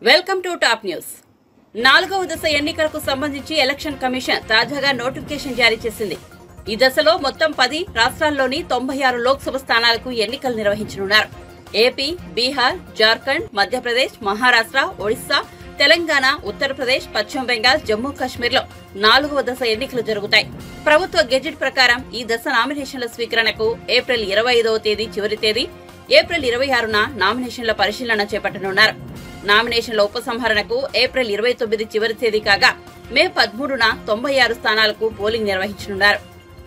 Welcome to top news. 4వ దశ ఎన్నికలకు సంబంధించి ఎలక్షన్ కమిషన్ తాజాగా నోటిఫికేషన్ జారీ చేసింది. ఈ దశలో మొత్తం 10 రాష్ట్రాల్లోని 96 లోక్సభ స్థానాలకు ఎన్నికలు నిర్వహించనున్నారు. ఏపీ, బీహార్, జార్ఖండ్, మధ్యప్రదేశ్, మహారాష్ట్ర, ఒడిశా, తెలంగాణ, ఉత్తరప్రదేశ్, పశ్చిమ బెంగాల్, జమ్మూ కాశ్మీర్లో 4వ దశ ఎన్నికలు జరుగుతాయి. ప్రభుత్వ గెజిట్ ప్రకారం ఈ దశ నామినేషన్ల స్వీకరణకు ఏప్రిల్ 25వ తేదీ చివరి తేదీ, ఏప్రిల్ 26న నామినేషన్ల పరిశీలన చేపట్టనున్నారు. నామినేషన్ల ఉపసంహరణకు ఏప్రిల్ 29 చివరి తేదీ కాగా మే 13న 96 స్థానాలకు పోలింగ్ నిర్వహించనున్నారు.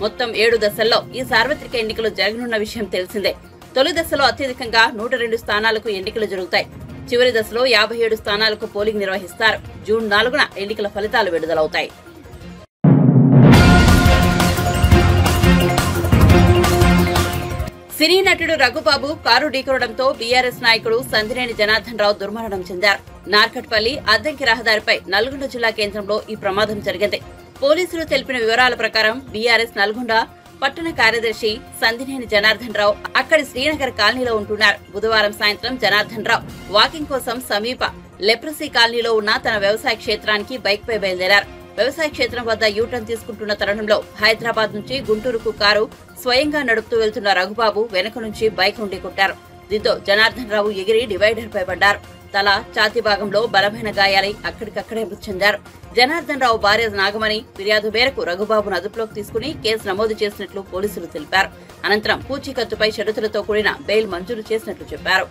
మొత్తం 7 దశల్లో ఈ సార్వత్రిక ఎన్నికలు జరగనున్న విషయం తెలిసిందే. తొలి దశలో అత్యధికంగా 102 స్థానాలకు ఎన్నికలు జరుగుతాయి. చివరి దశలో 57 స్థానాలకు పోలింగ్ నిర్వహిస్తారు. జూన్ 4న ఎన్నికల ఫలితాలు విడుదలవుతాయి. సినీ నటుడు రఘుబాబు కారు ఢీకొనడంతో బీఆర్ఎస్ నాయకుడు సందినేని జనార్దన్ రావు దుర్మరణం చెందారు. నార్కట్పల్లి అద్దంకి రహదారిపై నల్గొండ జిల్లా కేంద్రంలో ఈ ప్రమాదం జరిగింది. పోలీసులు తెలిపిన వివరాల ప్రకారం బీఆర్ఎస్ నల్గొండ పట్టణ కార్యదర్శి సందినేని జనార్దన్ రావు అక్కడి శ్రీనగర్ కాలనీలో ఉంటున్నారు. బుధవారం సాయంత్రం జనార్దన్ రావు వాకింగ్ కోసం సమీప లెప్రసీ కాలనీలో ఉన్న తన వ్యవసాయ క్షేత్రానికి బైక్ పై బయలుదేరారు. వ్యవసాయ క్షేత్రం వద్ద యూటర్న్ తీసుకుంటున్న తరుణంలో హైదరాబాద్ నుంచి గుంటూరుకు కారు స్వయంగా నడుపుతూ వెళ్తున్న రఘుబాబు వెనక నుంచి బైక్ నుండి కొట్టారు. దీంతో జనార్దన్ రావు ఎగిరి డివైడర్ పై పడ్డారు. తల, ఛాతీ భాగంలో బలమైన గాయాలై అక్కడికక్కడే మృతి చెందారు. జనార్దన్ రావు భార్య నాగమణి ఫిర్యాదు మేరకు రఘుబాబును అదుపులోకి తీసుకుని కేసు నమోదు చేసినట్లు పోలీసులు తెలిపారు. అనంతరం పూచీకత్తుపై షరతులతో కూడిన బెయిల్ మంజూరు చేసినట్లు చెప్పారు.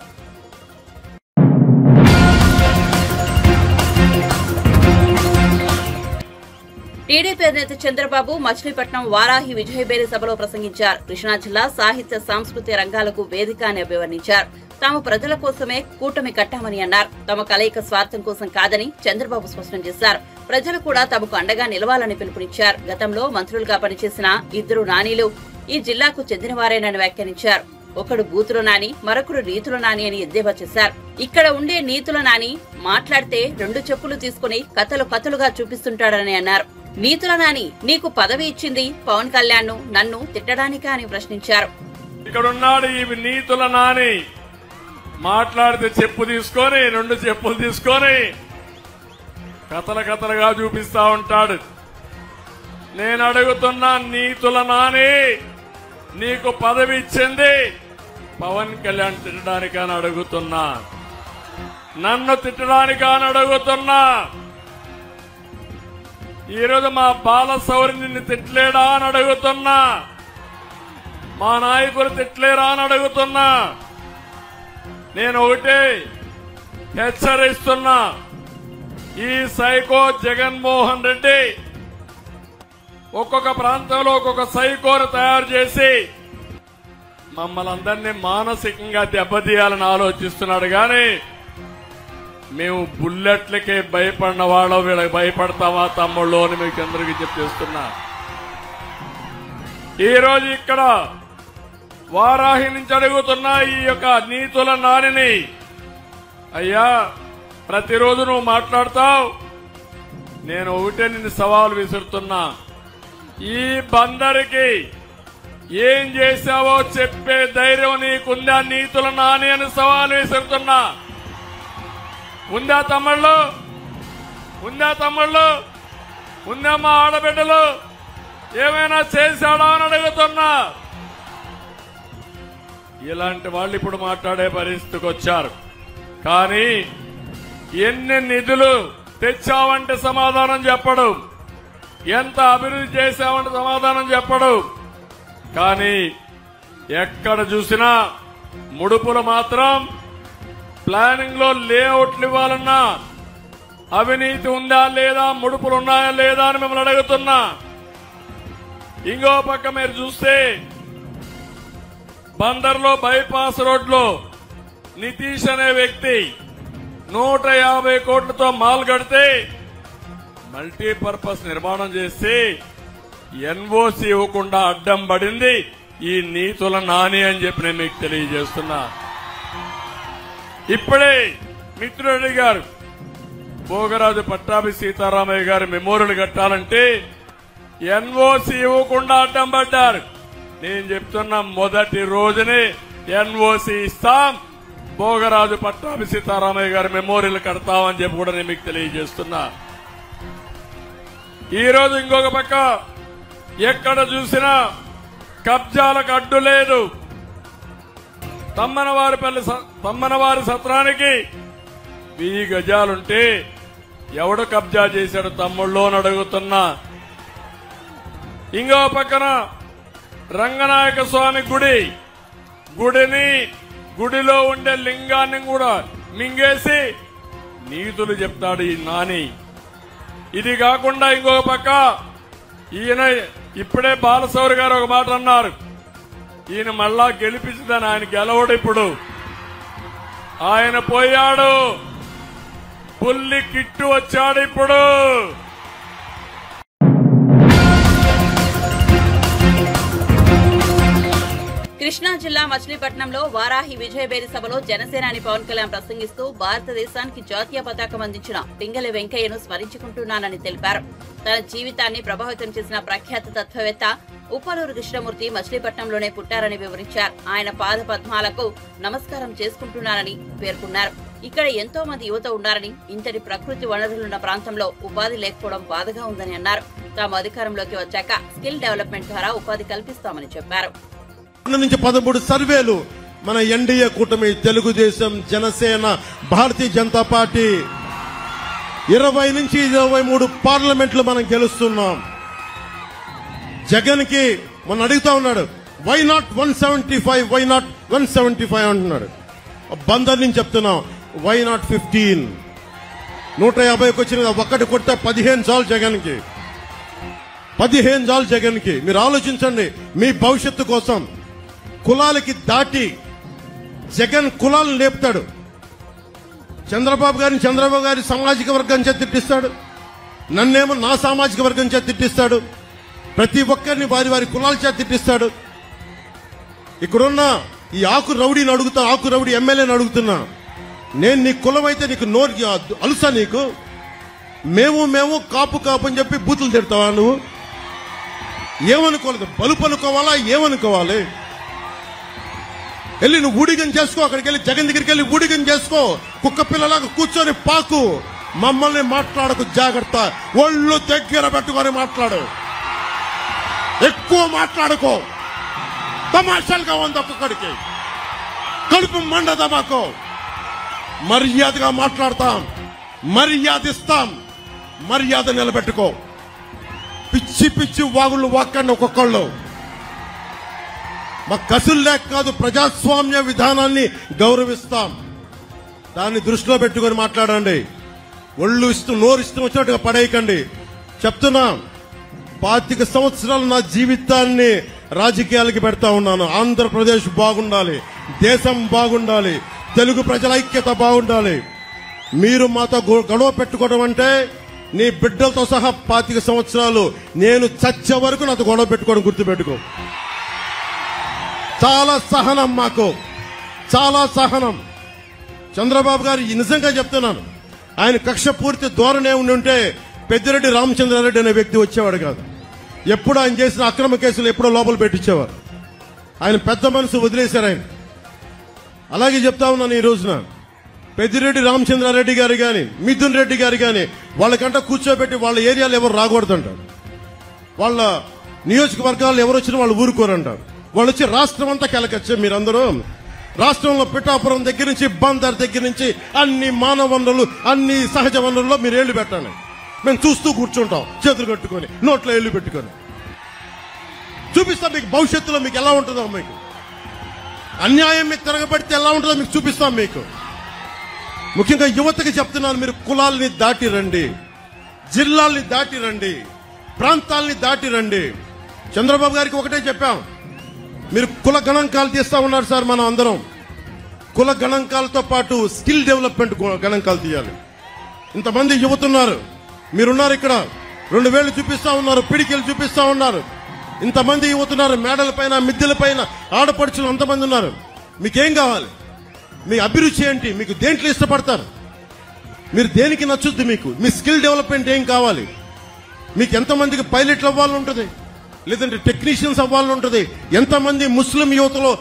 టీడీపీ అధినేత చంద్రబాబు మచిలీపట్నం వారాహి విజయబేరి సభలో ప్రసంగించారు. కృష్ణా జిల్లా సాహిత్య సాంస్కృతిక రంగాలకు వేదిక అని అభివర్ణించారు. తాము ప్రజల కోసమే కూటమి కట్టామని అన్నారు. తమ కలయిక స్వార్థం కోసం కాదని చంద్రబాబు స్పష్టం చేశారు. ప్రజలు కూడా తమకు అండగా నిలవాలని పిలుపునిచ్చారు. గతంలో మంత్రులుగా పనిచేసిన 2 నానీలు ఈ జిల్లాకు చెందినవారేనని వ్యాఖ్యానించారు. ఒకడు బూతుల నాని, మరొకడు నీతుల నాని అని ఎద్దేవా చేశారు. ఇక్కడ ఉండే నీతుల నాని మాట్లాడితే 2 చెప్పులు తీసుకుని కథలుగా చూపిస్తుంటాడని అన్నారు. నీతుల నాని నీకు పదవి ఇచ్చింది పవన్ కళ్యాణ్ నన్ను తిట్టడానికా అని ప్రశ్నించారు. ఇక్కడున్నాడు ఈ నీతుల నాని, మాట్లాడితే చెప్పు తీసుకొని 2 చెప్పులు తీసుకొని కథలుగా చూపిస్తా ఉంటాడు. నేను అడుగుతున్నా, నీతుల నాని నీకు పదవి ఇచ్చింది పవన్ కళ్యాణ్ తిట్టడానికని అడుగుతున్నా, నన్ను తిట్టడానికని అడుగుతున్నా. ఈరోజు మా బాలశౌరి నిన్ను తిట్టలేడా అని అడుగుతున్నా, మా నాయకులు తిట్టలేరా అని అడుగుతున్నా. నేను ఒకటే హెచ్చరిస్తున్నా, ఈ సైకో జగన్మోహన్ రెడ్డి ఒక్కొక్క ప్రాంతంలో ఒక్కొక్క సైకోను తయారు చేసి మమ్మల్ని అందరినీ మానసికంగా దెబ్బతీయాలని ఆలోచిస్తున్నాడు. గాని మేము బుల్లెట్లకే భయపడిన వాళ్ళం, వీళ్ళకి భయపడతామా తమ్ముళ్ళు అని మీకు అందరికీ చెప్పేస్తున్నా. ఈరోజు ఇక్కడ వారాహి నుంచి అడుగుతున్నా ఈ యొక్క నీతుల నానిని, అయ్యా ప్రతిరోజు నువ్వు మాట్లాడతావు, నేను ఒకటే నిన్ను సవాలు విసురుతున్నా, ఈ బందరికి ఏం చేశావో చెప్పే ధైర్యం నీకుందా నీతుల నాని అని సవాలు విసురుతున్నా. ఉందా తమ్ముళ్ళు? ఉందా మా ఆడబిడ్డలు? ఏమైనా చేశాడా అని అడుగుతున్నా. ఇలాంటి వాళ్ళు ఇప్పుడు మాట్లాడే పరిస్థితికి వచ్చారు. కానీ ఎన్ని నిధులు తెచ్చావంటే సమాధానం చెప్పడు, ఎంత అభివృద్ధి చేశావంటే సమాధానం చెప్పడు. కానీ ఎక్కడ చూసినా ముడుపులు మాత్రం ప్లానింగ్ లో లేఅవుట్లు ఇవ్వాలన్నా అవినీతి ఉందా లేదా, ముడుపులు ఉన్నాయా లేదా అని మిమ్మల్ని అడుగుతున్నా. ఇంకో పక్క మీరు చూస్తే బందర్లో బైపాస్ రోడ్లో నితీష్ అనే వ్యక్తి 150 కోట్లతో మాల్ కడితే మల్టీపర్పస్ నిర్మాణం చేసి ఎన్ఓసి ఇవ్వకుండా అడ్డం పడింది ఈ నీతుల నాని అని చెప్పి నేను మీకు తెలియజేస్తున్నా. ఇప్పుడే మిత్రుడు అడిగారు, భోగరాజు పట్టాభి సీతారామయ్య గారి మెమోరియల్ కట్టాలంటే ఎన్ఓసి ఇవ్వకుండా అడ్డం పడ్డారు. నేను చెప్తున్నా, మొదటి రోజునే ఎన్ఓసి ఇస్తాం, భోగరాజు పట్టాభి సీతారామయ్య గారి మెమోరియల్ కడతామని చెప్పి కూడా నేను మీకు తెలియజేస్తున్నా. ఈ రోజు ఇంకొక పక్క ఎక్కడ చూసినా కబ్జాలకు అడ్డు లేదు. తమ్మనవారి సత్రానికి 1000 గజాలుంటే ఎవడు కబ్జా చేశాడు తమ్ముళ్ళు అని అడుగుతున్నా. ఇంకో పక్కన రంగనాయక స్వామి గుడిలో ఉండే లింగాన్ని కూడా మింగేసి నీతులు చెప్తాడు ఈ నాని. ఇది కాకుండా ఇంకొక పక్క ఈయన ఇప్పుడే బాలశౌరి గారు ఒక మాట అన్నారు, ఈయన మళ్ళా గెలిపించదని. ఆయన గెలవడు, ఇప్పుడు ఆయన పోయాడు, పుల్లి కిట్టు వచ్చాడు. ఇప్పుడు కృష్ణా జిల్లా మచిలీపట్నంలో వారాహి విజయబేరి సభలో జనసేనాని పవన్ కళ్యాణ్ ప్రసంగిస్తూ భారతదేశానికి జాతీయ పతాకం అందించిన పింగళి వెంకయ్యను స్మరించుకుంటున్నానని తెలిపారు. తన జీవితాన్ని ప్రభావితం చేసిన ప్రఖ్యాత తత్వవేత్త ఉప్పలూరు కృష్ణమూర్తి మచిలీపట్నంలోనే పుట్టారని వివరించారు. ఆయన పాద పద్మాలకు నమస్కారం చేసుకుంటున్నానని పేర్కొన్నారు. ఇక్కడ ఎంతో మంది యువత ఉన్నారని, ఇంతటి ప్రకృతి వనరులున్న ప్రాంతంలో ఉపాధి లేకపోవడం బాధగా ఉందని అన్నారు. తాము అధికారంలోకి వచ్చాక స్కిల్ డెవలప్మెంట్ ద్వారా ఉపాధి కల్పిస్తామని చెప్పారు. నుంచి 13 సర్వేలు మన ఎన్డీఏ కూటమి, తెలుగుదేశం, జనసేన, భారతీయ జనతా పార్టీ 20 నుంచి 23 పార్లమెంట్లు మనం గెలుస్తున్నాం. జగన్ కి మొన్న అడుగుతా ఉన్నాడు, వై నాట్ 175, వై నాట్ 175 అంటున్నాడు. బందర్ నుంచి చెప్తున్నాం, వై నాట్ 15? 150కి వచ్చిన ఒక్కటి కొడితే 15 చాలు జగన్ కి, 15 చాలు జగన్ కి. మీరు ఆలోచించండి, మీ భవిష్యత్తు కోసం. కులాలకి దాటి జగన్ కులాలను లేపుతాడు. చంద్రబాబు గారి సామాజిక వర్గం చేత తిట్టిస్తాడు, నన్నేమో నా సామాజిక వర్గం చేత తిట్టిస్తాడు. ప్రతి ఒక్కరిని వారి కులాల చేత తిట్టిస్తాడు. ఇక్కడున్న ఈ ఆకు రౌడీ ఎమ్మెల్యేని అడుగుతున్నా, నేను నీ కులం అయితే నీకు నోరు అలుసా? నీకు మేము కాపు అని చెప్పి బూతులు తిడతావా? నువ్వు ఏమనుకోలేదు, బలుపు అనుకోవాలా? ఏమనుకోవాలి? వెళ్ళి నువ్వు ఊడిగం చేసుకో, అక్కడికి వెళ్ళి జగన్ దగ్గరికి వెళ్ళి ఊడిగం చేసుకో, కుక్క పిల్లలాగా కూర్చొని పాకు. మమ్మల్ని మాట్లాడకు, జాగ్రత్త. ఒళ్ళు దగ్గర పెట్టుకొని మాట్లాడు, ఎక్కువ మాట్లాడుకో. తమాషాలుగా ఉంది ఒక్కొక్కడికి, కడుపు మండదా మాకు. మర్యాదగా మాట్లాడతాం, మర్యాద ఇస్తాం, మర్యాద నిలబెట్టుకో. పిచ్చి వాగుళ్ళు వాక్కండి ఒక్కొక్కళ్ళు. మా కసులు లేక కాదు, ప్రజాస్వామ్య విధానాన్ని గౌరవిస్తాం. దాన్ని దృష్టిలో పెట్టుకొని మాట్లాడండి. ఒళ్ళు నోరు ఇష్టం వచ్చినట్టుగా పడేయకండి. చెప్తున్నా, 25 సంవత్సరాలు నా జీవితాన్ని రాజకీయాలకి పెడతా ఉన్నాను. ఆంధ్రప్రదేశ్ బాగుండాలి, దేశం బాగుండాలి, తెలుగు ప్రజల ఐక్యత బాగుండాలి. మీరు మాతో గొడవ పెట్టుకోవడం అంటే నీ బిడ్డలతో సహా 25 సంవత్సరాలు నేను చచ్చే వరకు నాతో గొడవ పెట్టుకోవడం గుర్తుపెట్టుకో. చాలా సహనం, మాకు చాలా సహనం. చంద్రబాబు గారు నిజంగా చెప్తున్నాను, ఆయన కక్ష పూర్తి ధోరణే ఉంటే పెద్దిరెడ్డి రామచంద్రారెడ్డి అనే వ్యక్తి వచ్చేవాడు కాదు. ఎప్పుడు ఆయన చేసిన అక్రమ కేసులు ఎప్పుడో లోపల పెట్టించేవారు. ఆయన పెద్ద మనసు వదిలేశారు ఆయన. అలాగే చెప్తా ఉన్నాను, ఈ రోజున పెద్దిరెడ్డి రామచంద్రారెడ్డి గారు గాని, మిథున్ రెడ్డి గారు గాని, వాళ్ళకంట కూర్చోబెట్టి వాళ్ళ ఏరియాలో ఎవరు రాకూడదంటారు. వాళ్ళ నియోజకవర్గాలు ఎవరు వచ్చినా వాళ్ళు ఊరుకోరంటారు. వాళ్ళు వచ్చి రాష్ట్రం అంతా కెలకొచ్చే. మీరందరూ రాష్ట్రంలో పిఠాపురం దగ్గర నుంచి బందర్ దగ్గర నుంచి అన్ని మానవ వనరులు, అన్ని సహజ వనరుల్లో మీరు ఏళ్లు పెట్టండి. మేము చూస్తూ కూర్చుంటాం, చేతులు కట్టుకొని, నోట్లో ఏళ్లు పెట్టుకొని. చూపిస్తాం మీకు భవిష్యత్తులో మీకు ఎలా ఉంటుందో. మీకు అన్యాయం మీకు తిరగబడితే ఎలా ఉంటుందో మీకు చూపిస్తాం. మీకు ముఖ్యంగా యువతకి చెప్తున్నాను, మీరు కులాలని దాటి రండి, జిల్లాల్ని దాటి రండి, ప్రాంతాలని దాటి రండి. చంద్రబాబు గారికి ఒకటే చెప్పాం, మీరు కుల గణాంకాలు తీస్తా ఉన్నారు సార్. మనం అందరం కుల గణాంకాలతో పాటు స్కిల్ డెవలప్మెంట్ గణాంకాలు తీయాలి. ఇంతమంది యువతున్నారు, మీరున్నారు ఇక్కడ, 2 వేళ్లు చూపిస్తా ఉన్నారు, పిడికిలు చూపిస్తా ఉన్నారు. ఇంతమంది యువతున్నారు, మేడల పైన, మిద్దెల పైన ఆడపడుచులు అంతమంది ఉన్నారు. మీకేం కావాలి? మీ అభిరుచి ఏంటి? మీకు దేంట్లో ఇష్టపడతారు? మీరు దేనికి నచ్చుద్ది? మీకు మీ స్కిల్ డెవలప్మెంట్ ఏం కావాలి? మీకు ఎంతమందికి పైలట్లు అవ్వాలని ఉంటుంది, లేదంటే టెక్నీషియన్స్ అవ్వాలని ఉంటుంది? ఎంతమంది ముస్లిం యువతలో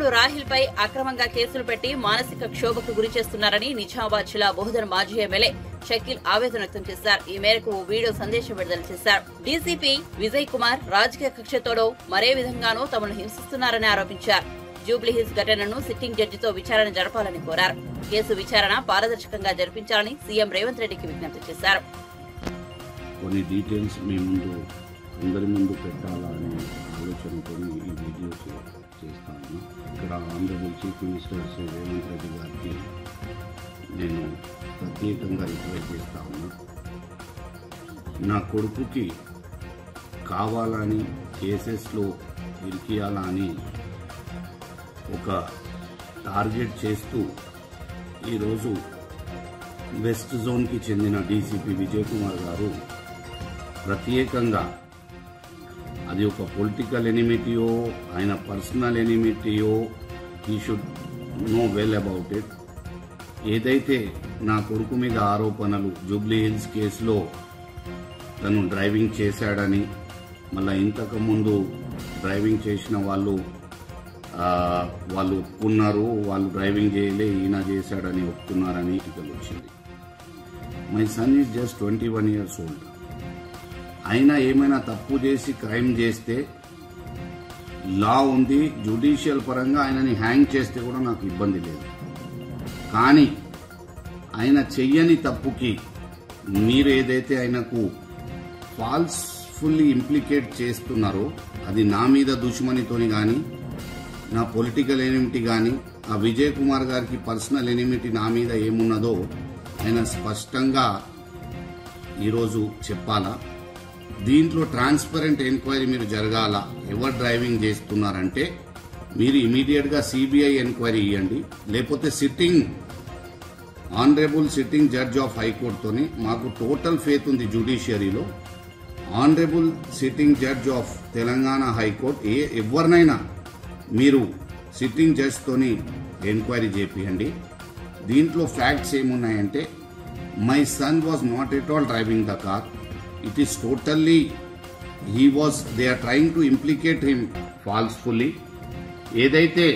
తమ్ముడు రాహిల్ పై అక్రమంగా కేసులు పెట్టి మానసిక క్షోభకు గురి చేస్తున్నారని నిజామాబాద్ జిల్లా బోధన్ మాజీ ఎమ్మెల్యే షకీల్ ఆవేదన వ్యక్తం చేశారు. ఈ మేరకు ఓ వీడియో సందేశం విడుదల చేశారు. డీసీపీ విజయ్ కుమార్ రాజకీయ కక్షతోడో మరే విధంగానూ తమను హింసిస్తున్నారని ఆరోపించారు. జూబ్లీహిల్స్ ఘటనను సిట్టింగ్ జడ్జితో విచారణ జరపాలని కోరారు. కేసు విచారణ పారదర్శకంగా జరిపించాలని సీఎం రేవంత్ రెడ్డికి విజ్ఞప్తి చేశారు. కొన్ని డీటెయిల్స్ మీ ముందు అందరి ముందు పెట్టాలనే ఆలోచనతో ఈ వీడియో చేస్తాను. ఇక్కడ honourable chief minister Shri Revanth Reddy గారికి నేను ప్రత్యేకంగా రిక్వెస్ట్ చేస్తా ఉన్నా. నా కొడుకుకి కావాలని కేసెస్లో ఇరికియాలని ఒక టార్గెట్ చేస్తూ ఈరోజు వెస్ట్ జోన్కి చెందిన డీసీపీ విజయ్ కుమార్ గారు ప్రత్యేకంగా అది ఒక పొలిటికల్ ఎనిమిటీయో ఆయన పర్సనల్ ఎనిమిటీయో he should know well about it. ఏదైతే నా కొడుకు మీద ఆరోపణలు జూబ్లీ హిల్స్ కేసులో తను డ్రైవింగ్ చేశాడని, మళ్ళీ ఇంతకుముందు డ్రైవింగ్ చేసిన వాళ్ళు ఒప్పుకున్నారు, వాళ్ళు డ్రైవింగ్ చేయలే ఈయన చేశాడని ఒప్పుకున్నారని ఇకలు వచ్చింది. My son is just 21 years old. అయినా ఏమైనా తప్పు చేసి క్రైమ్ చేస్తే లా ఉంది, జ్యుడిషియల్ పరంగా ఆయనని హ్యాంగ్ చేస్తే కూడా నాకు ఇబ్బంది లేదు. కానీ ఆయన చెయ్యని తప్పుకి మీరు ఏదైతే ఆయనకు ఫాల్స్ఫుల్లీ ఇంప్లికేట్ చేస్తున్నారో అది నా మీద దుష్మనితోని కానీ, నా పొలిటికల్ ఎనిమిటీ కానీ, ఆ విజయ్ కుమార్ గారికి పర్సనల్ ఎనిమిటీ నా మీద ఏమున్నదో ఆయన స్పష్టంగా ఈరోజు చెప్పాలా. దీంట్లో ట్రాన్స్పరెంట్ ఎంక్వైరీ మీరు జరగాల. ఎవరు డ్రైవింగ్ చేస్తున్నారంటే మీరు ఇమీడియట్గా సిబిఐ ఎంక్వైరీ ఇవ్వండి, లేకపోతే ఆనరబుల్ సిట్టింగ్ జడ్జ్ ఆఫ్ హైకోర్టుతోని మాకు టోటల్ ఫేత్ ఉంది జ్యుడిషియరీలో. Honourable sitting judge of Telangana high court ఎవరినైనా మీరు సిట్టింగ్ జడ్జ్తోని ఎంక్వైరీ చేపియండి. దీంట్లో ఫ్యాక్ట్స్ ఏమున్నాయంటే my son was not at all driving the car. It is totally they are trying to implicate him falsefully. ఏదైతే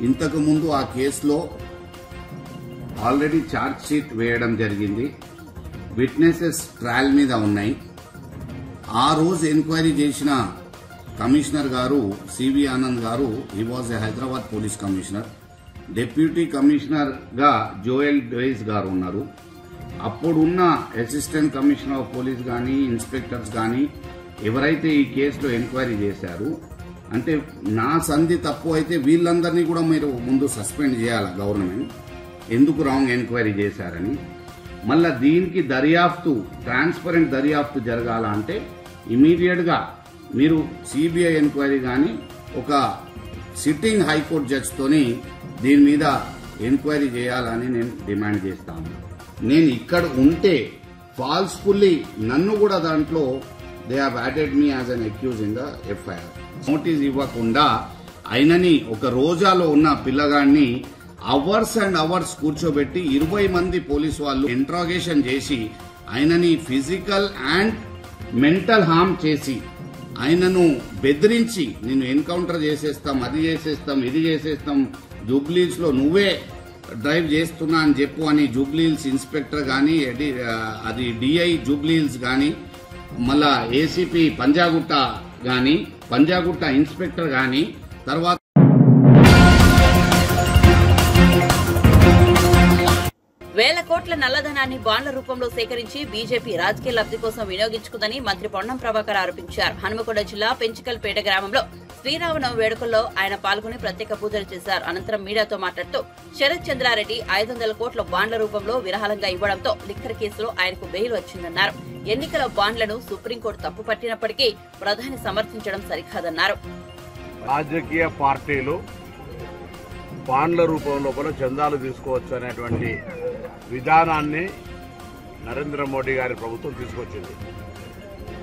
ఇంతకు ముందు ఆ కేసులో ఆల్రెడీ ఛార్జ్ షీట్ వేయడం జరిగింది, విట్నెసెస్ ట్రయల్ మీద ఉన్నాయి. ఆ రోజు ఎంక్వైరీ చేసిన కమిషనర్ గారు సివి ఆనంద్ గారు, he was a Hyderabad police commissioner. Deputy commissioner గా జోయల్ డేస్ గారు ఉన్నారు. అప్పుడున్న అసిస్టెంట్ కమిషనర్ ఆఫ్ పోలీస్ కానీ, ఇన్స్పెక్టర్స్ కానీ ఎవరైతే ఈ కేసులో ఎంక్వైరీ చేశారు, అంటే నా సంధి తప్పు అయితే వీళ్ళందరినీ కూడా మీరు ముందు సస్పెండ్ చేయాలి గవర్నమెంట్, ఎందుకు రాంగ్ ఎంక్వైరీ చేశారని. మళ్ళా దీనికి దర్యాప్తు, ట్రాన్స్పరెంట్ దర్యాప్తు జరగాల అంటే ఇమీడియట్ గా మీరు సిబిఐ ఎంక్వైరీ కానీ ఒక సిట్టింగ్ హైకోర్టు జడ్జితోని దీని మీద ఎంక్వైరీ చేయాలని నేను డిమాండ్ చేస్తాను. నేను ఇక్కడ ఉంటే ఫాల్స్ఫుల్లీ నన్ను కూడా దాంట్లో they have added me as an accused in the FIR. Notice ఇవ్వకుండా ఆయనని ఒక రోజాలో ఉన్న పిల్లగాడిని అవర్స్ అండ్ అవర్స్ కూర్చోబెట్టి 20 మంది పోలీసు వాళ్ళు ఇంట్రాగేషన్ చేసి ఆయనని ఫిజికల్ అండ్ మెంటల్ హార్మ్ చేసి ఆయనను బెదిరించి నేను ఎన్కౌంటర్ చేసేస్తాం, అది చేసేస్తాం, ఇది చేసేస్తాం, జూబ్లీహిల్స్ లో నువ్వే డ్రైవ్ చేస్తున్నా అని చెప్పు అని జూబ్లీహిల్స్ ఇన్స్పెక్టర్ గాని, అది డిఐ జూబ్లీహిల్స్ గాని, మళ్ళా ఏసీపీ పంజాగుట్ట గాని, పంజాగుట్ట ఇన్స్పెక్టర్ గాని, తర్వాత వేల కోట్ల నల్లధనాన్ని బాండ్ల రూపంలో సేకరించి బీజేపీ రాజకీయ లబ్ది కోసం వినియోగించుకుందని మంత్రి పొన్నం ప్రభాకర్ ఆరోపించారు. హనుమకొండ జిల్లా పెంచికల్పేట గ్రామంలో శ్రీరామనవమి వేడుకల్లో ఆయన పాల్గొని ప్రత్యేక పూజలు చేశారు. అనంతరం మీడియాతో మాట్లాడుతూ శరత్ చంద్రారెడ్డి 500 కోట్ల బాండ్ల రూపంలో విరాళంగా ఇవ్వడంతో లిక్కర్ కేసులో ఆయనకు బెయిల్ వచ్చిందన్నారు. ఎన్నికల బాండ్లను సుప్రీంకోర్టు తప్పుపట్టినప్పటికీ ప్రధాని సమర్థించడం సరికాదన్నారు. రాజకీయ పార్టీలు బాండ్ల రూపంలో కూడా చందాలు తీసుకోవచ్చు అనేటువంటి విధానాన్ని నరేంద్ర మోడీ గారి ప్రభుత్వం తీసుకొచ్చింది.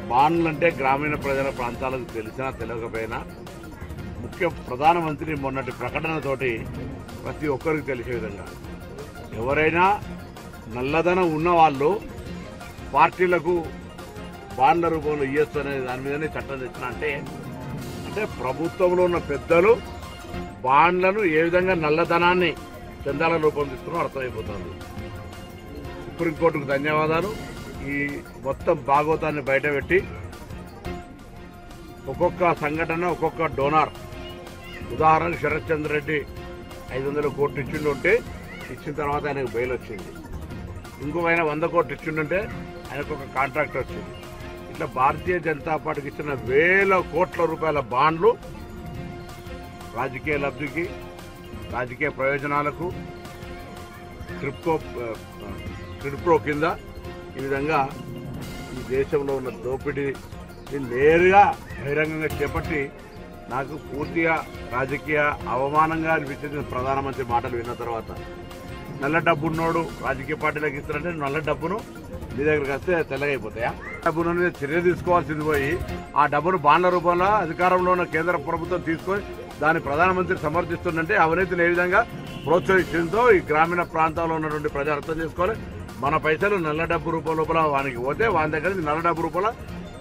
బాండ్లు అంటే గ్రామీణ ప్రజల ప్రాంతాలకు తెలిసినా తెలియకపోయినా ప్రధానమంత్రి మొన్నటి ప్రకటనతోటి ప్రతి ఒక్కరికి తెలిసే విధంగా ఎవరైనా నల్లధనం ఉన్న వాళ్ళు పార్టీలకు బాండ్ల రూపంలో ఇయ్యొచ్చు అనే దాని మీదనే చట్టం తెచ్చిన అంటే ప్రభుత్వంలో ఉన్న పెద్దలు బాండ్లను ఏ విధంగా నల్లధనాన్ని చందాల రూపం తీసుకున్నా అర్థమైపోతుంది. సుప్రీంకోర్టుకు ధన్యవాదాలు. ఈ మొత్తం భాగవతాన్ని బయటపెట్టి ఒక్కొక్క సంఘటన ఒక్కొక్క డోనార్, ఉదాహరణకు శరత్ చంద్ర రెడ్డి 500 కోట్లు ఇచ్చిండుంటే ఇచ్చిన తర్వాత ఆయనకు బెయిల్ వచ్చింది. ఇంకొక ఆయన 100 కోట్లు ఇచ్చిండుంటే ఆయనకు ఒక కాంట్రాక్ట్ వచ్చింది. ఇట్లా భారతీయ జనతా పార్టీకి ఇచ్చిన వేల కోట్ల రూపాయల బాండ్లు రాజకీయ లబ్ధికి, రాజకీయ ప్రయోజనాలకు క్రిప్టో కింద ఈ విధంగా ఈ దేశంలో ఉన్న దోపిడీని నేరుగా బహిరంగంగా చేపట్టి నాకు పూర్తిగా రాజకీయ అవమానంగా అనిపించింది ప్రధానమంత్రి మాటలు విన్న తర్వాత. నల్ల డబ్బున్నోడు రాజకీయ పార్టీలకు ఇస్తారంటే నల్ల డబ్బును మీ దగ్గరికి వస్తే తెల్లగైపోతాయా? డబ్బును చర్య తీసుకోవాల్సింది పోయి ఆ డబ్బును బాండ్ల రూపంలో అధికారంలో ఉన్న కేంద్ర ప్రభుత్వం తీసుకొని దాన్ని ప్రధానమంత్రి సమర్థిస్తుందంటే అవినీతిని ఏ విధంగా ప్రోత్సహించిందో ఈ గ్రామీణ ప్రాంతాల్లో ఉన్నటువంటి ప్రజలు అర్థం చేసుకోవాలి. మన పైసలు నల్ల డబ్బు రూపం లోపల వానికి పోతే వాని దగ్గర నల్ల డబ్బు రూపంలో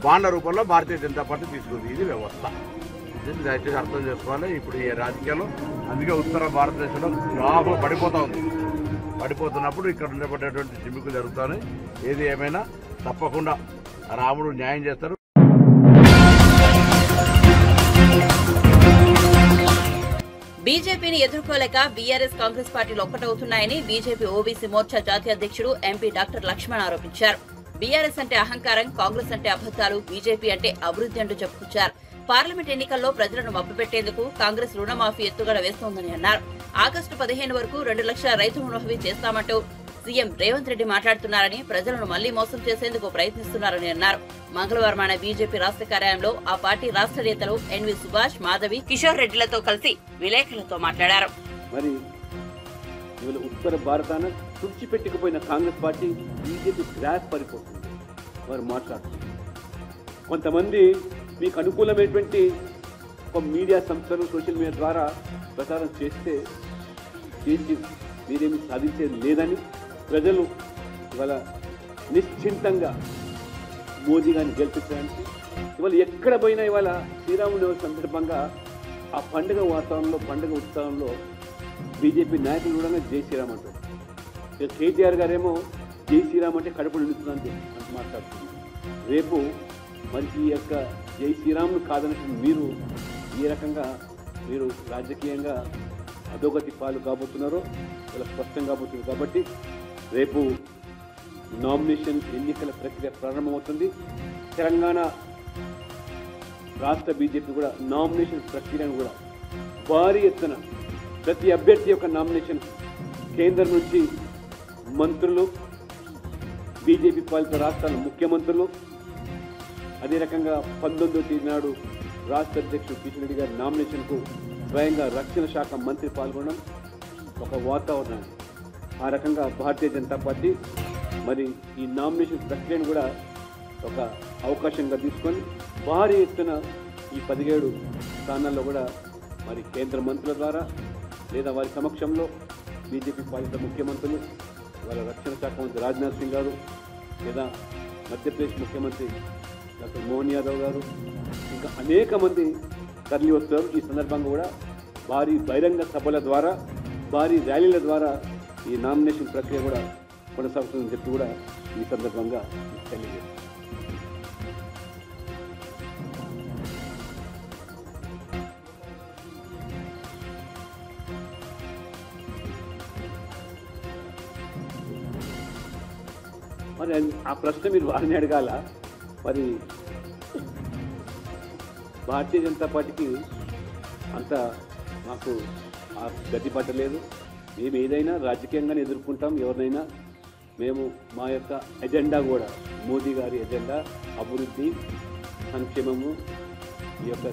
బాండ్ల రూపంలో భారతీయ జనతా పార్టీ తీసుకుంది. ఇది వ్యవస్థ. దీన్ని దయచేసి అర్థం చేసుకోవాలి. ఇప్పుడు ఈ రాజకీయాలు అందుకే ఉత్తర భారతదేశంలో లాభం పడిపోతున్నప్పుడు ఇక్కడ ఉండబడేటువంటి జిమ్మికులు జరుగుతాయి. ఏది ఏమైనా తప్పకుండా రాముడు న్యాయం చేస్తారు. బీజేపీని ఎదుర్కోలేక బీఆర్ఎస్ కాంగ్రెస్ పార్టీలు ఒక్కటవుతున్నాయని బీజేపీ ఓబీసీ మోర్చా జాతీయ అధ్యక్షుడు ఎంపీ డాక్టర్ లక్ష్మణ్ ఆరోపించారు. బీఆర్ఎస్ అంటే అహంకారం, కాంగ్రెస్ అంటే అబద్దాలు, బీజేపీ అంటే అభివృద్ధి అంటూ చెప్పుకొచ్చారు. పార్లమెంట్ ఎన్నికల్లో ప్రజలను మభ్యపెట్టేందుకు కాంగ్రెస్ రుణమాఫీ ఎత్తుగడ వేస్తోందని అన్నారు. ఆగస్టు 15 వరకు 2 లక్షల రైతు రుణమాఫీ చేస్తామంటూ సీఎం రేవంత్ రెడ్డి మాట్లాడుతున్నారని, ప్రజలను మళ్లీ మోసం చేసేందుకు ప్రయత్నిస్తున్నారని అన్నారు. మంగళవారం ఆయన బీజేపీ రాష్ట్ర కార్యాలయంలో ఆ పార్టీ రాష్ట్ర నేతలు ఎన్వి సుభాష్, మాధవి, కిషోర్ రెడ్డిలతో కలిసి విలేకరులతో మాట్లాడారు. మరి ఇవాళ ఉత్తర భారతాన తుడిచిపెట్టుకుపోయిన కాంగ్రెస్ పార్టీ బీజేపీ గ్రాస్ పడిపోతుంది. వారు మాట్లాడుతున్నారు. కొంతమంది మీకు అనుకూలమైనటువంటి ఒక మీడియా సంస్థలు సోషల్ మీడియా ద్వారా ప్రచారం చేసి మీరేమి సాధించేది లేదని ప్రజలు ఇవాళ నిశ్చింతంగా మోదీ గారిని గెలిపించడానికి ఇవాళ ఎక్కడ పోయినా ఇవాళ శ్రీరామనవమి సందర్భంగా ఆ పండుగ వాతావరణంలో, పండుగ ఉత్సవంలో బీజేపీ నాయకులు కూడా జై శ్రీరామ్ అంటారు. కేటీఆర్ గారేమో జై శ్రీరామ్ అంటే కడుపు నిండుతుందని మాట్లాడుతున్నారు. రేపు మరి ఈ యొక్క జై శ్రీరామ్ను కాదనట్టు మీరు ఏ రకంగా మీరు రాజకీయంగా అధోగతి పాలు కాబోతున్నారో ఇలా స్పష్టం కాబోతుంది. కాబట్టి రేపు నామినేషన్ ఎన్నికల ప్రక్రియ ప్రారంభమవుతుంది. తెలంగాణ రాష్ట్ర బీజేపీ కూడా నామినేషన్ ప్రక్రియను కూడా భారీ ఎత్తున ప్రతి అభ్యర్థి యొక్క నామినేషన్ కేంద్రం నుంచి మంత్రులు, బీజేపీ పాలిత రాష్ట్రాల ముఖ్యమంత్రులు, అదే రకంగా 19వ తేదీ నాడు రాష్ట్ర అధ్యక్షుడు కిషన్ రెడ్డి గారి నామినేషన్కు స్వయంగా రక్షణ శాఖ మంత్రి పాల్గొనడం ఒక వాతావరణాన్ని. ఆ రకంగా భారతీయ జనతా పార్టీ మరి ఈ నామినేషన్ ప్రక్రియను కూడా ఒక అవకాశంగా తీసుకొని భారీ ఎత్తున ఈ 17 స్థానాల్లో కూడా మరి కేంద్ర మంత్రుల ద్వారా లేదా వారి సమక్షంలో బీజేపీ పాలిత ముఖ్యమంత్రులు, వాళ్ళ రక్షణ శాఖ మంత్రి రాజ్నాథ్ సింగ్ గారు, లేదా మధ్యప్రదేశ్ ముఖ్యమంత్రి డాక్టర్ మోహన్ యాదవ్ గారు, ఇంకా అనేక మంది తరలి వస్తారు. ఈ సందర్భంగా కూడా భారీ బహిరంగ సభల ద్వారా, భారీ ర్యాలీల ద్వారా ఈ నామినేషన్ ప్రక్రియ కూడా కొనసాగుతుందని చెప్పి కూడా ఈ సందర్భంగా తెలియజేస్తారు. మరి ఆ ప్రశ్న మీరు వారిని అడగాల. మరి భారతీయ జనతా పార్టీకి అంత మాకు ఆ గతి పట్టలేదు. మేము ఏదైనా రాజకీయంగానే ఎదుర్కొంటాం ఎవరినైనా. మేము మా యొక్క ఎజెండా కూడా మోదీ గారి ఎజెండా అభివృద్ధి, సంక్షేమము, ఈ యొక్క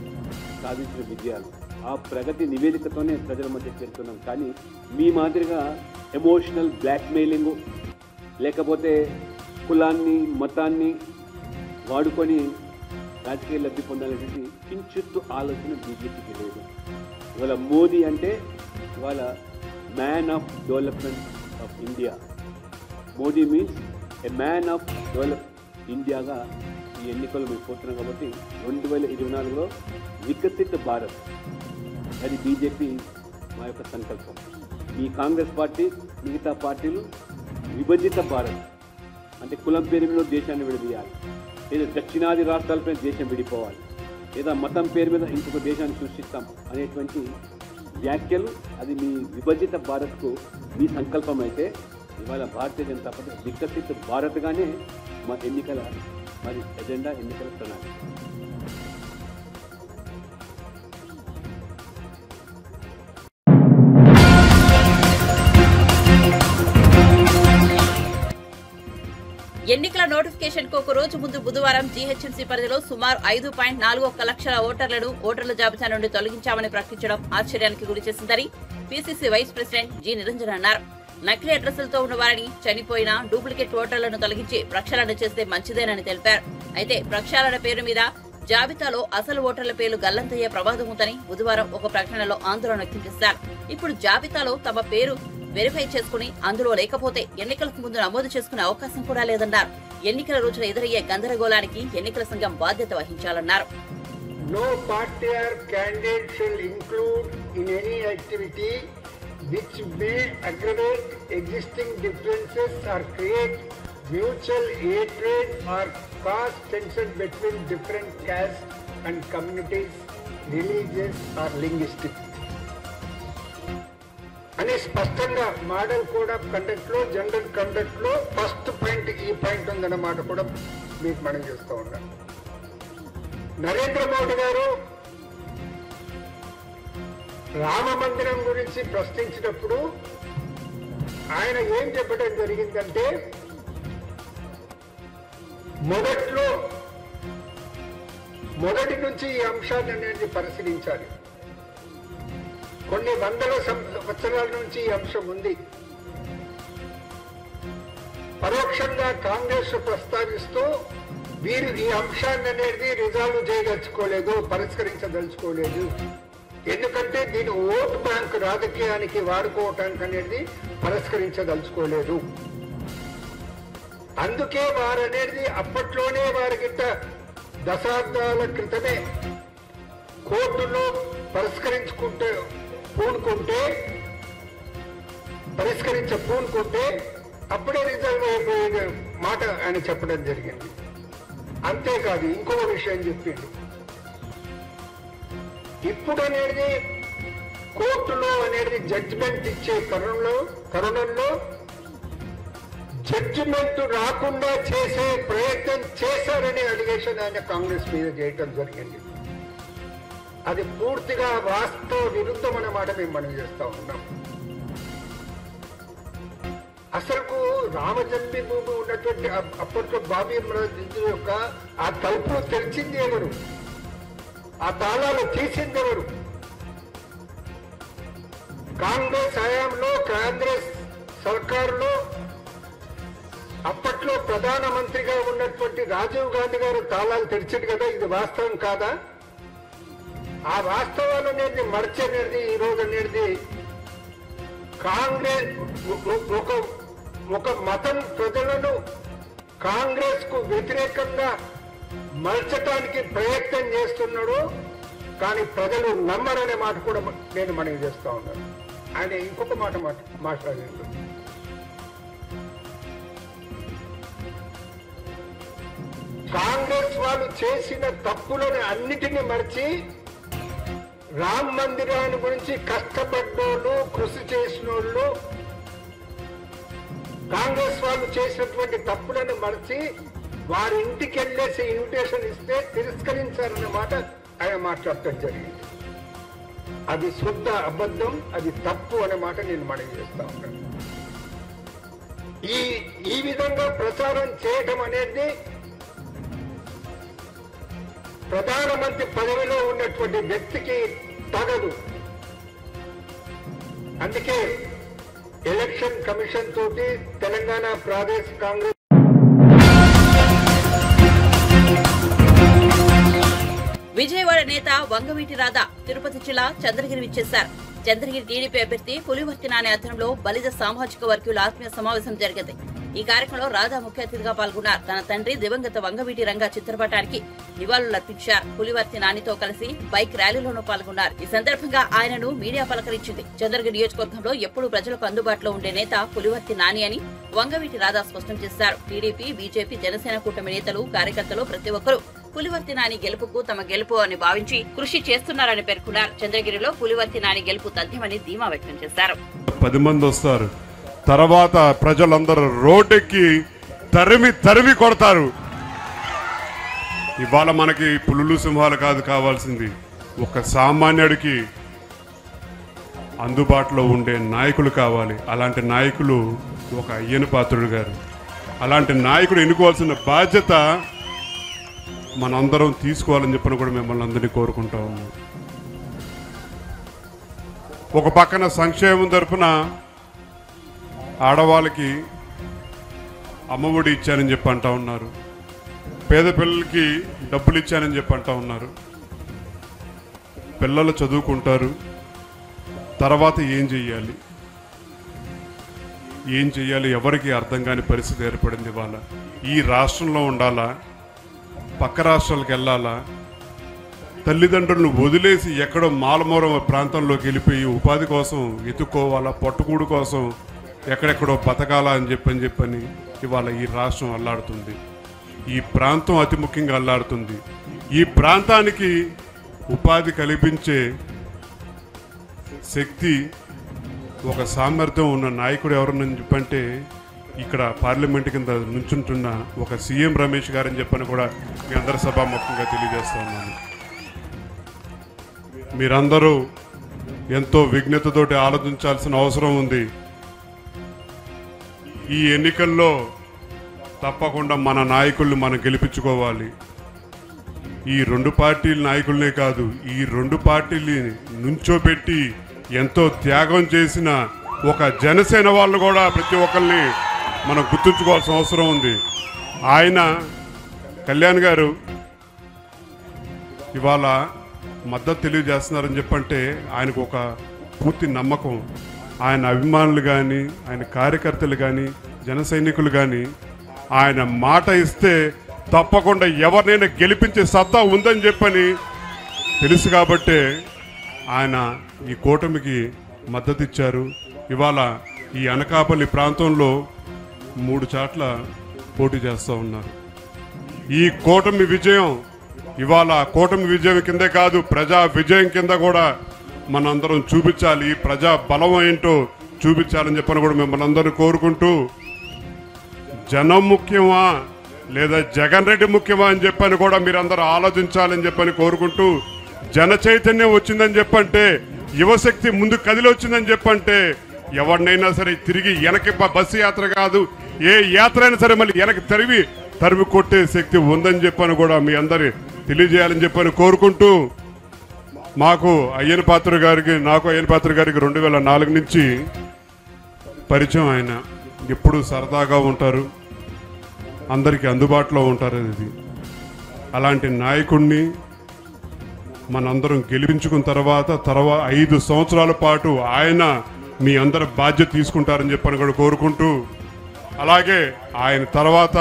సాధించిన విజయాలు, ఆ ప్రగతి నివేదికతోనే ప్రజల మధ్య చేరుతున్నాం. కానీ మీ మాదిరిగా ఎమోషనల్ బ్లాక్మెయిలింగు, లేకపోతే కులాన్ని, మతాన్ని వాడుకొని రాజకీయ లబ్ధి పొందాలనేది కించిత్తు ఆలోచన బీజేపీకి లేదు. ఇవాళ మోదీ అంటే ఇవాళ man of development of India. Modi means a man of develop ఇండియాగా ఈ ఎన్నికలు మేము పోతున్నాం. కాబట్టి 2024లో వికసిత భారత్ అది బీజేపీ మా యొక్క సంకల్పం. ఈ కాంగ్రెస్ పార్టీ మిగతా పార్టీలు విభజిత భారత్ అంటే కులం పేరు మీద దేశాన్ని విడదీయాలి, లేదా దక్షిణాది రాష్ట్రాలపై దేశం విడిపోవాలి, లేదా మతం పేరు మీద ఇంకొక దేశాన్ని సృష్టిస్తాం అనేటువంటి వ్యాఖ్యలు అది మీ విభజిత భారత్కు మీ సంకల్పం అయితే ఇవాళ భారతీయ జనతా పార్టీ వికసిత భారత్గానే మా ఎన్నికల ఎజెండా ఎన్నికల ప్రణాళిక. ఎన్నికల నోటిఫికేషన్ కు ఒక రోజు ముందు బుధవారం జీహెచ్ఎంసీ పరిధిలో సుమారు 5.41 లక్షల ఓటర్లను ఓటర్ల జాబితా నుండి తొలగించామని ప్రకటించడం ఆశ్చర్యానికి గురిచేసిందని PCC vice president G Niranjan అన్నారు. నకిలీ అడ్రస్లతో ఉన్న వారిని, చనిపోయిన డూప్లికేట్ ఓటర్లను తొలగించి ప్రక్షాళన చేస్తే మంచిదేనని తెలిపారు. అయితే ప్రక్షాళన పేరు మీద జాబితాలో అసలు ఓటర్ల పేర్లు గల్లంతయ్యే ప్రమాదం ఉందని బుధవారం ఒక ప్రకటనలో ఆందోళన వ్యక్తం చేశారు. ఇప్పుడు జాబితాలో తమ పేరు వెరిఫై చేసుకుని అందులో లేకపోతే ఎన్నికలకు ముందు నమోదు చేసుకునే అవకాశం కూడా లేదన్నారు. ఎన్నికల రోజున ఎదురయ్యే గందరగోళానికి ఎన్నికల సంఘం బాధ్యత వహించాలన్నారు. No party or candidate shall include in any activity which may aggravate existing differences or create mutual hatred or cause tension between different castes and communities, religious or linguistic. అని స్పష్టంగా మోడల్ కోడ్ ఆఫ్ కండక్ట్ లో, general conduct లో first point ఈ point ఉందన్నమాట కూడా మీకు మనం చేస్తూ ఉన్నాం. నరేంద్ర మోడీ గారు రామ మందిరం గురించి ప్రశ్నించినప్పుడు ఆయన ఏం చెప్పడం జరిగిందంటే, మొదటి నుంచి ఈ అంశాన్ని అనేది పరిశీలించాలి. కొన్ని వందల సంవత్సరాల నుంచి ఈ అంశం ఉంది. పరోక్షంగా కాంగ్రెస్ ప్రస్తావిస్తూ వీరు ఈ అంశాన్ని అనేది రిజాల్వ్ చేయదలుచుకోలేదు, పరిష్కరించదలుచుకోలేదు. ఎందుకంటే దీని ఓట్ బ్యాంక్ రాజకీయానికి వాడుకోవటానికి అనేది పరిష్కరించదలుచుకోలేదు. అందుకే వారు అనేది అప్పట్లోనే వారికింత దశాబ్దాల క్రితమే కోర్టులో పరిష్కరించూనుకుంటే అప్పుడే రిజల్వ్ అయిపోయే మాట ఆయన చెప్పడం జరిగింది. అంతేకాదు ఇంకో విషయం చెప్పిండు. ఇప్పుడు అనేది కోర్టులో అనేది జడ్జిమెంట్ ఇచ్చే తరుణంలో జడ్జిమెంట్ రాకుండా చేసే ప్రయత్నం చేశారనే అలిగేషన్ ఆయన కాంగ్రెస్ మీద చేయటం జరిగింది. అది పూర్తిగా వాస్తవ విరుద్ధం అన్నమాట మేము మనం చేస్తా ఉన్నాం. అసలు రామజన్మభూమి ఉన్నటువంటి అప్పట్లో బాబీ మస్జిద్ యొక్క ఆ తలుపులు తెరిచింది ఎవరు? ఆ తాళాలు తీసింది ఎవరు? కాంగ్రెస్ హయాంలో, కాంగ్రెస్ సర్కారులో అప్పట్లో ప్రధానమంత్రిగా ఉన్నటువంటి రాజీవ్ గాంధీ గారు తాళాలు తెరిచింది కదా. ఇది వాస్తవం కాదా? ఆ వాస్తవాలు అనేది మర్చనేది ఈ రోజు అనేది కాంగ్రెస్ ఒక మతం ప్రజలను కాంగ్రెస్ కు వ్యతిరేకంగా మలచటానికి ప్రయత్నం చేస్తున్నాడు. కానీ ప్రజలు నమ్మరనే మాట కూడా నేను మనవి చేస్తా ఉన్నాను. ఆయన ఇంకొక మాట మాట్లాడారు. కాంగ్రెస్ వాళ్ళు చేసిన తప్పులను అన్నిటినీ మర్చి రామ్ మందిరాన్ని గురించి కష్టపడ్డోళ్ళు, కృషి చేసినోళ్ళు, కాంగ్రెస్ వాళ్ళు చేసినటువంటి తప్పులను మర్చి వారి ఇంటికి వెళ్ళేసి ఇన్విటేషన్ ఇస్తే తిరస్కరించారన్నమాట ఆయన మాట్లాడటం జరిగింది. అది శుద్ధ అబద్ధం, అది తప్పు అనే మాట నేను మనవి చేస్తా ఉన్నాను. ఈ విధంగా ప్రచారం చేయటం అనేది ప్రధానమంత్రి పదవిలో ఉన్నటువంటి వ్యక్తికి తగదు. అందుకే ఎలక్షన్ కమిషన్ తోటి తెలంగాణ ప్రదేశ్ కాంగ్రెస్ విజయవాడ నేత వంగవీటి రాధ తిరుపతి జిల్లా చంద్రగిరి విచ్చేశారు. చంద్రగిరి టీడీపీ అభ్యర్థి పులివర్తి నాని ఆధ్వర్యంలో బలిజ సామాజిక వర్గీయుల ఆత్మీయ సమావేశం జరిగింది. ఈ కార్యక్రమంలో రాధా ముఖ్య అతిథిగా పాల్గొన్నారు. తన తండ్రి దివంగత వంగవీటి రంగా చిత్రపటానికి నివాళులర్పించారు. పులివర్తి నానితో కలిసి బైక్ ర్యాలీలోనూ పాల్గొన్నారు. ఈ సందర్భంగా ఆయనను మీడియా పలకరించింది. చంద్రగిరి నియోజకవర్గంలో ఎప్పుడూ ప్రజలకు అందుబాటులో ఉండే నేత పులివర్తి నాని అని వంగవీటి రాధా స్పష్టం చేశారు. టీడీపీ, బీజేపీ, జనసేన కూటమి నేతలు, కార్యకర్తలు ప్రతి ఒక్కరూ పులివర్తి నాని గెలుపుకు తమ గెలుపు అని భావించి కృషి చేస్తున్నారని పేర్కొన్నారు. చంద్రగిరిలో పులివర్తి నాని గెలుపు తథ్యమని ధీమా వ్యక్తం చేశారు. 10 మంది వస్తారు, తర్వాత ప్రజలందరూ రోడ్డెక్కి తరిమి కొడతారు. ఇవాళ మనకి పులులు సింహాలు కాదు కావాల్సింది, ఒక సామాన్యుడికి అందుబాటులో ఉండే నాయకులు కావాలి. అలాంటి నాయకులు ఒక అయ్యన పాత్రుడు గారు. అలాంటి నాయకుడు ఎన్నుకోవాల్సిన బాధ్యత మనందరం తీసుకోవాలని చెప్పని కూడా మిమ్మల్ని అందరినీ కోరుకుంటా ఉన్నాం. ఒక పక్కన సంక్షేమం తరఫున ఆడవాళ్ళకి అమ్మఒడి ఇచ్చానని చెప్పి అంటా ఉన్నారు, పేద పిల్లలకి డబ్బులు ఇచ్చానని చెప్పి అంటా ఉన్నారు. పిల్లలు చదువుకుంటారు, తర్వాత ఏం చెయ్యాలి ఎవరికి అర్థం కాని పరిస్థితి ఏర్పడింది. ఇవాళ ఈ రాష్ట్రంలో ఉండాలా, పక్క రాష్ట్రాలకు వెళ్ళాలా, తల్లిదండ్రులను వదిలేసి ఎక్కడో మాలమూర ప్రాంతంలోకి వెళ్ళిపోయి ఉపాధి కోసం ఎత్తుక్కోవాలా, పట్టుకూడు కోసం ఎక్కడెక్కడో బతకాలా అని చెప్పని ఇవాళ ఈ రాష్ట్రం అల్లాడుతుంది. ఈ ప్రాంతం అతి ముఖ్యంగా అల్లాడుతుంది. ఈ ప్రాంతానికి ఉపాధి కల్పించే శక్తి, ఒక సామర్థ్యం ఉన్న నాయకుడు ఎవరని చెప్పంటే ఇక్కడ పార్లమెంట్ కింద నుంచుంటున్న ఒక సీఎం రమేష్ గారని చెప్పని కూడా మీ అందరి సభాముఖంగా తెలియజేస్తా ఉన్నాను. మీరందరూ ఎంతో విజ్ఞతతోటి ఆలోచించాల్సిన అవసరం ఉంది. ఈ ఎన్నికల్లో తప్పకుండా మన నాయకుల్ని మనం గెలిపించుకోవాలి. ఈ 2 పార్టీల నాయకులనే కాదు, ఈ 2 పార్టీల్ని నుంచోబెట్టి ఎంతో త్యాగం చేసిన ఒక జనసేన వాళ్ళు కూడా ప్రతి ఒక్కరిని మనం గుర్తుంచుకోవాల్సిన అవసరం ఉంది. ఆయన కళ్యాణ్ గారు ఇవాళ మద్దతు తెలియజేస్తున్నారని చెప్పంటే ఆయనకు ఒక పూర్తి నమ్మకం. ఆయన అభిమానులు కానీ, ఆయన కార్యకర్తలు కానీ, జన సైనికులు కానీ ఆయన మాట ఇస్తే తప్పకుండా ఎవరినైనా గెలిపించే సత్తా ఉందని చెప్పని తెలుసు కాబట్టే ఆయన ఈ కూటమికి మద్దతు ఇచ్చారు. ఇవాళ ఈ అనకాపల్లి ప్రాంతంలో 3 చోట్ల పోటీ చేస్తూ ఉన్నారు. ఈ కూటమి విజయం ఇవాళ కూటమి విజయం కిందే కాదు, ప్రజా విజయం కింద కూడా మనందరం చూపించాలి. ఈ ప్రజా బలం ఏంటో చూపించాలని చెప్పని కూడా మిమ్మల్ని అందరూ కోరుకుంటూ, జనం ముఖ్యమా లేదా జగన్ రెడ్డి ముఖ్యమా అని చెప్పని కూడా మీరందరూ ఆలోచించాలని చెప్పని కోరుకుంటూ, జన చైతన్యం వచ్చిందని చెప్పంటే, యువశక్తి ముందు కదిలి వచ్చిందని చెప్పంటే ఎవరినైనా సరే తిరిగి వెనక్కి బస్సు యాత్ర కాదు, ఏ యాత్ర అయినా సరే మళ్ళీ వెనక్కి తరిమి కొట్టే శక్తి ఉందని చెప్పని కూడా మీ అందరి తెలియజేయాలని చెప్పని కోరుకుంటూ, నాకు అయ్యన పాత్ర గారికి 2004 నుంచి పరిచయం. ఆయన ఎప్పుడు సరదాగా ఉంటారు, అందరికీ అందుబాటులో ఉంటారు. ఇది అలాంటి నాయకుడిని మనందరం గెలిపించుకున్న తర్వాత 5 సంవత్సరాల పాటు ఆయన మీ అందరి బాధ్యత తీసుకుంటారని చెప్పని కూడా కోరుకుంటూ, అలాగే ఆయన తర్వాత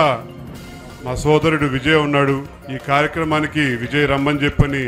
మా సోదరుడు విజయ్ ఉన్నాడు. ఈ కార్యక్రమానికి విజయ్ రమ్మని చెప్పని